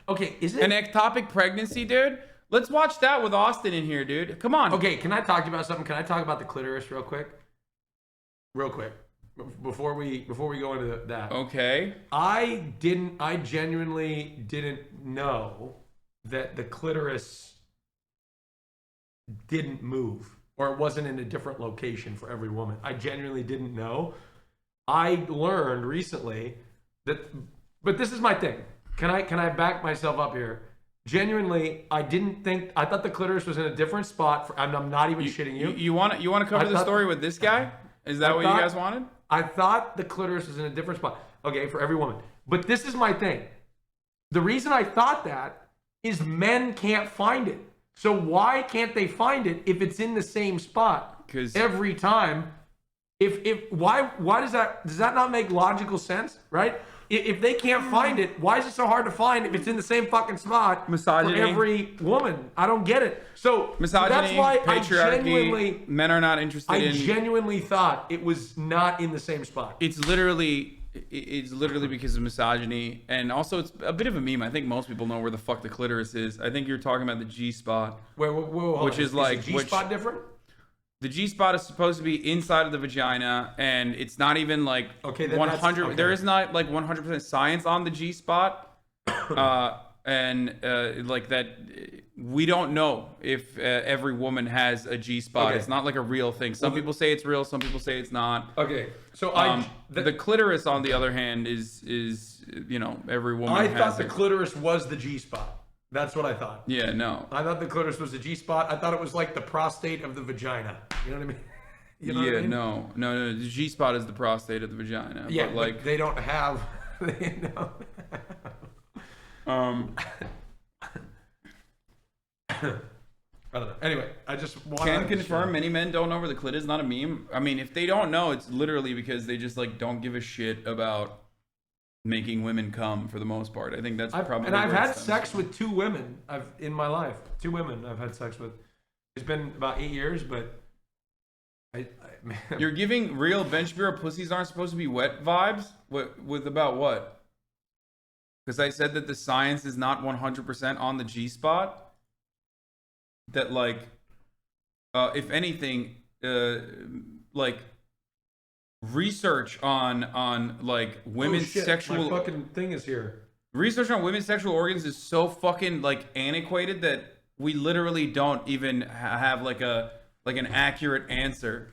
Okay, is it an ectopic pregnancy, dude? Let's watch that with Austin in here, dude. Come on. Okay, can I talk to you about something? Can I talk about the clitoris real quick? Real quick. Before we go into that. Okay. I genuinely didn't know that the clitoris didn't move or it wasn't in a different location for every woman. I genuinely didn't know. I learned recently that, but this is my thing. Can I back myself up here? Genuinely, I thought the clitoris was in a different spot. I'm not even shitting you. You want to cover the story with this guy? Is that what you guys wanted? I thought the clitoris was in a different spot. Okay, for every woman. But this is my thing. The reason I thought that is men can't find it. So why can't they find it if it's in the same spot every time? Why does that not make logical sense, right? If they can't find it, why is it so hard to find if it's in the same fucking spot Misogyny. for every woman? I don't get it. So misogyny, that's why patriarchy, men are not interested in... I genuinely thought it was not in the same spot. It's literally because of misogyny, and also it's a bit of a meme. I think most people know where the fuck the clitoris is. I think you're talking about the G spot, which is like the G spot different. The G spot is supposed to be inside of the vagina, and it's not even like 100. Okay. There is not like 100% science on the G spot, and like that. We don't know if every woman has a G spot. Okay. It's not like a real thing. Some people say it's real. Some people say it's not. Okay, so the clitoris, on the other hand, is every woman. I thought the clitoris was the G spot. That's what I thought. Yeah, no. I thought the clitoris was the G spot. I thought it was like the prostate of the vagina. You know what I mean? You know what I mean? No. The G spot is the prostate of the vagina. Yeah, but like they don't have. I don't know. Anyway, I just want to confirm many men don't know where the clit is. Not a meme. I mean, if they don't know, it's literally because they just like don't give a shit about making women come for the most part. I think that's probably. And I've had sex with 2 women. In my life, 2 women I've had sex with. It's been about 8 years, but man. You're giving real bench bureau pussies aren't supposed to be wet vibes. With about what? Because I said that the science is not 100% on the G spot. That like, if anything, like research on like women's sexual. My fucking thing is here. Research on women's sexual organs is so fucking like antiquated that we literally don't even have like an accurate answer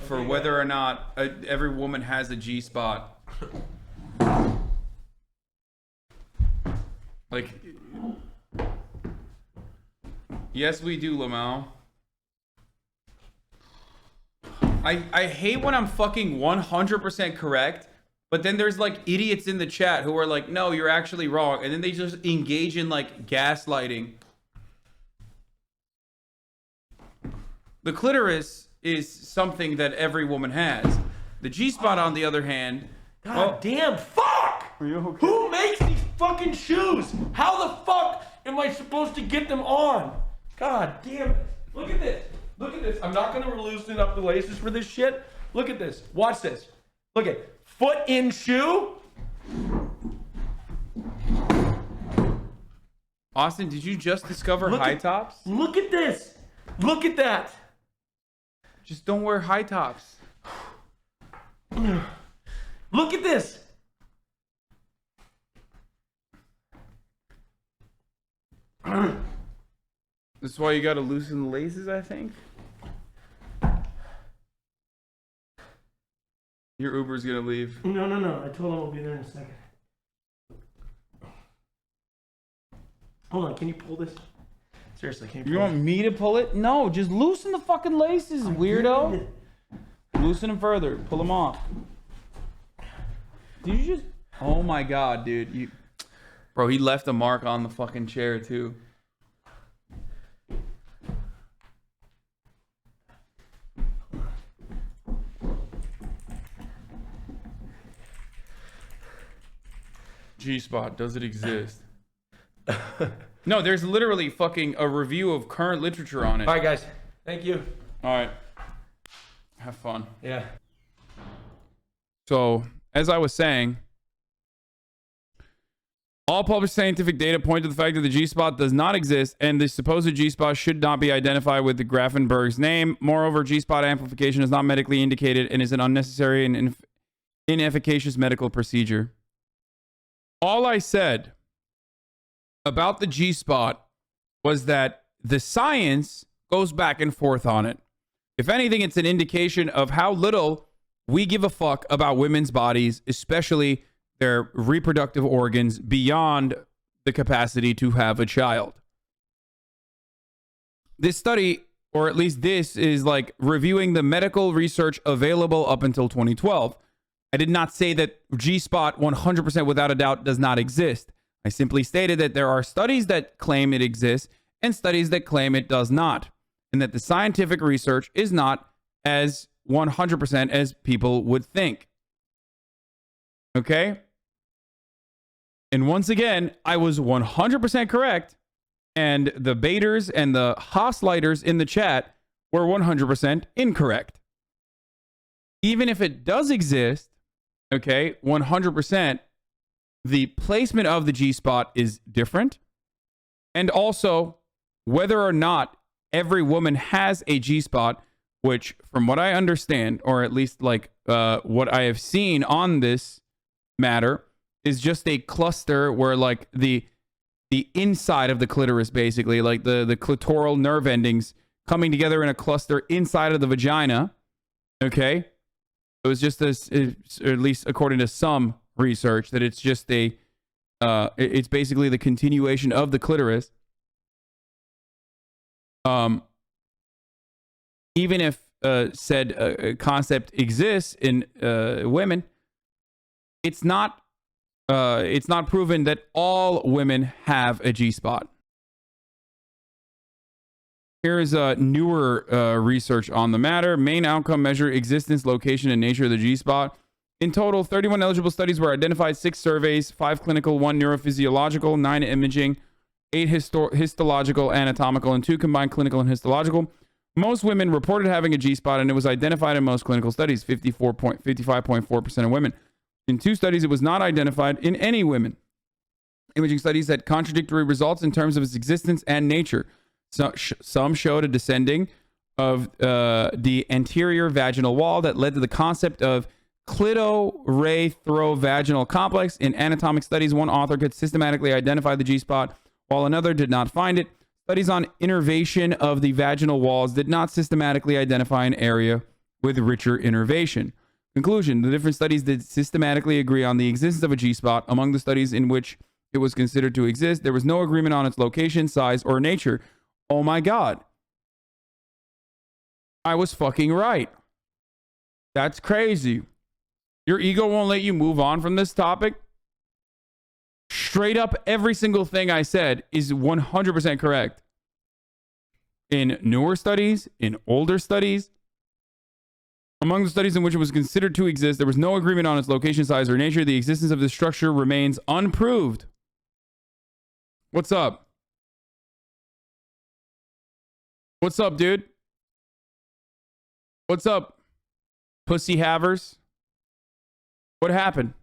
for whether or not every woman has a G spot. Like, yes, we do, Lamau. I hate when I'm fucking 100% correct, but then there's like idiots in the chat who are like, no, you're actually wrong. And then they just engage in like gaslighting. The clitoris is something that every woman has. The G-spot, on the other hand... God damn, fuck! Are you okay? Who makes these fucking shoes? How the fuck am I supposed to get them on? God damn it. Look at this. Look at this. I'm not going to loosen up the laces for this shit. Look at this. Watch this. Look at foot in shoe. Austin, did you just discover high tops? Look at this. Look at that. Just don't wear high tops. Look at this. That's why you gotta loosen the laces, I think. Your Uber's gonna leave. No. I told him I'll be there in a second. Hold on, can you pull this? Seriously, can you pull You want me to pull it? No, just loosen the fucking laces, weirdo. Loosen them further. Pull them off. Did you just... Oh my god, dude. Bro, he left a mark on the fucking chair, too. G-spot, does it exist? No, there's literally fucking a review of current literature on it. All right, guys. Thank you. All right. Have fun. Yeah. So, as I was saying, All published scientific data point to the fact that the G-spot does not exist, and the supposed G-spot should not be identified with the Grafenberg's name. Moreover, G-spot amplification is not medically indicated and is an unnecessary and inefficacious medical procedure. All I said about the G-spot was that the science goes back and forth on it. If anything, it's an indication of how little we give a fuck about women's bodies, especially their reproductive organs, beyond the capacity to have a child. This study, or at least this, is like reviewing the medical research available up until 2012. I did not say that G-spot 100% without a doubt does not exist. I simply stated that there are studies that claim it exists and studies that claim it does not, and that the scientific research is not as 100% as people would think. Okay? And once again, I was 100% correct, and the baiters and the Haaslighters in the chat were 100% incorrect. Even if it does exist, okay, 100%, the placement of the G-spot is different. And also, whether or not every woman has a G-spot, which from what I understand, or at least like what I have seen on this matter, is just a cluster where like the inside of the clitoris, basically, like the clitoral nerve endings coming together in a cluster inside of the vagina. Okay. It was just this, or at least according to some research, that it's just it's basically the continuation of the clitoris. Even if said concept exists in women, it's not proven that all women have a G-spot. Here is newer research on the matter. Main outcome measure: existence, location, and nature of the G-spot. In total, 31 eligible studies were identified, 6 surveys, 5 clinical, 1 neurophysiological, 9 imaging, 8 histological, anatomical, and 2 combined clinical and histological. Most women reported having a G-spot, and it was identified in most clinical studies, 55.4% of women. In 2 studies, it was not identified in any women. Imaging studies had contradictory results in terms of its existence and nature. So, some showed a descending of the anterior vaginal wall that led to the concept of clitorathrovaginal complex. In anatomic studies, one author could systematically identify the G-spot, while another did not find it. Studies on innervation of the vaginal walls did not systematically identify an area with richer innervation. Conclusion: the different studies did systematically agree on the existence of a G-spot. Among the studies in which it was considered to exist, there was no agreement on its location, size, or nature. Oh my God. I was fucking right. That's crazy. Your ego won't let you move on from this topic? Straight up, every single thing I said is 100% correct. In newer studies, in older studies, among the studies in which it was considered to exist, there was no agreement on its location, size, or nature. The existence of this structure remains unproved. What's up? What's up, dude? What's up, pussy havers? What happened?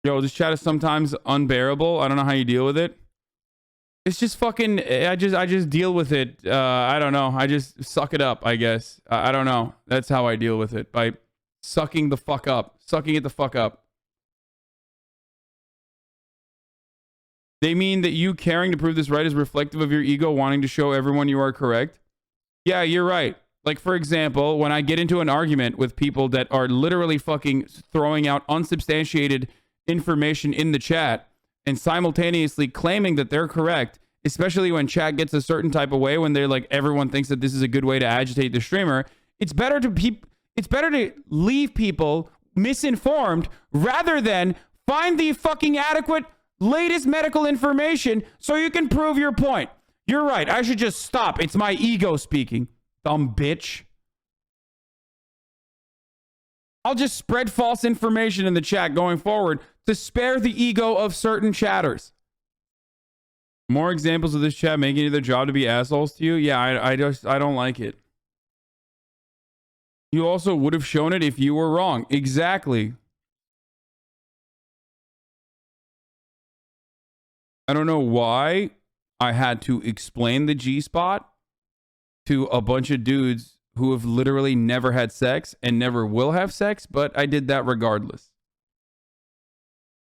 Yo, this chat is sometimes unbearable. I don't know how you deal with it. It's just fucking, I just deal with it. I don't know. I just suck it up, I guess. I don't know. That's how I deal with it. By sucking the fuck up. Sucking it the fuck up. They mean that you caring to prove this right is reflective of your ego wanting to show everyone you are correct? Yeah, you're right. Like, for example, when I get into an argument with people that are literally fucking throwing out unsubstantiated information in the chat and simultaneously claiming that they're correct, especially when chat gets a certain type of way, when they're like, everyone thinks that this is a good way to agitate the streamer, it's better to leave people misinformed rather than find the fucking adequate latest medical information so you can prove your point. You're right. I should just stop. It's my ego speaking. Dumb bitch. I'll just spread false information in the chat going forward to spare the ego of certain chatters. More examples of this chat making it their job to be assholes to you? Yeah, I don't like it. You also would have shown it if you were wrong. Exactly. I don't know why I had to explain the G-spot to a bunch of dudes who have literally never had sex and never will have sex, but I did that regardless.